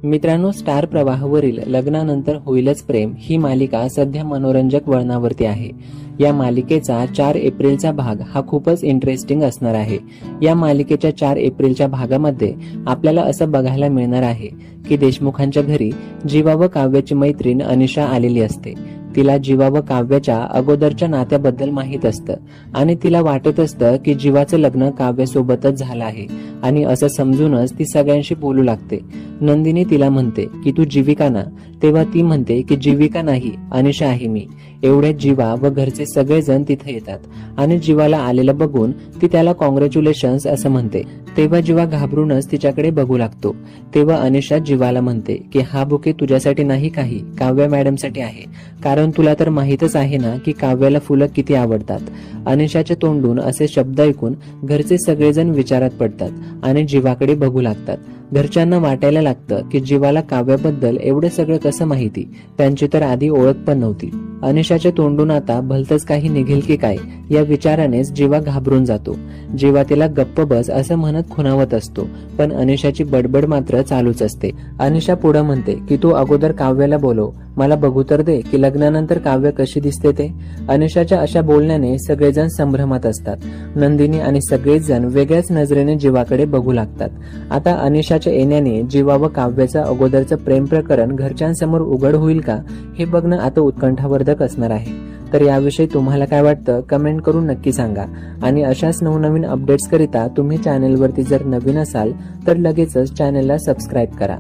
मित्रांनो, स्टार प्रवाहावरील लग्नानंतर होईलच प्रेम ही मालिका सध्या मनोरंजक वळणावरती आहे। या मालिकेचा 4 एप्रिलचा भाग हा खूपच इंटरेस्टिंग असणार आहे। या मालिकेच्या 4 एप्रिलच्या भागामध्ये आपल्याला असं बघायला मिळणार आहे की देशमुखांच्या घरी जीवा व काव्याची मैत्रीण अनिशा आलेली असते। तिला जीवा व काव्याच्या अगोदरच्या नात्याबद्दल माहित असतं आणि तिला वाटत असतं की जीवाचं लग्न काव्यासोबतच झालं आहे आणि असं समजूनच ती सगळ्यांशी बोलू लागते। नंदिनी तिला म्हणते की तू जीविका ना, तेव्हा ती म्हणते की जीविका नाही, अनिशा आहे मी। एवढ्यात जीवा व घरचे सगळेजण तिथे येतात आणि जीवाला आलेलं बघून ती त्याला कॉंग्रॅच्युलेशन्स असं म्हणते। तेव्हा जीवा घाबरूनच तिच्याकडे बघू लागतो। तेव्हा अनिशा जीवाला म्हणते की हा बुके तुझ्यासाठी नाही, काही काव्या मॅडमसाठी आहे, कारण तुला तर माहीतच आहे ना की काव्याला फुलं किती आवडतात। अनिशाच्या तोंडून असे शब्द ऐकून घरचे सगळेजण विचारात पडतात आणि जीवाकडे बघू लागतात। घरच्यांना वाटायला लागतं की जीवाला काव्याबद्दल एवढं सगळं कसं माहिती, त्यांची तर आधी ओळख पण नव्हती। अनिशाच्या तोंडून आता भलतंच काही निघेल की काय या विचारानेच जीवा घाबरून जातो। जीवा तिला गप्प बस असं म्हणत खुणावत असतो, पण अनिशाची बडबड मात्र चालूच असते। अनिशा पुढे म्हणते की तू अगोदर काव्याला बोलव, मला बघू तर दे की लग्नानंतर काव्य कशी दिसते ते। अनिशाच्या अशा बोलण्याने सगळेजण संभ्रमात असतात। नंदिनी आणि सगळेच जण वेगळ्याच नजरेने जीवाकडे बघू लागतात। आता अनिशाच्या येण्याने जीवा व काव्याचं अगोदरचं प्रेम प्रकरण घरच्यांसमोर उघड होईल का, हे बघणं आता उत्कंठावर्धक असणार आहे। तर याविषयी तुम्हाला काय वाटतं कमेंट करून नक्की सांगा आणि अशाच नवनवीन अपडेट्स करिता तुम्ही चॅनेलवरती जर नवीन असाल तर लगेचच चॅनेलला सबस्क्राईब करा।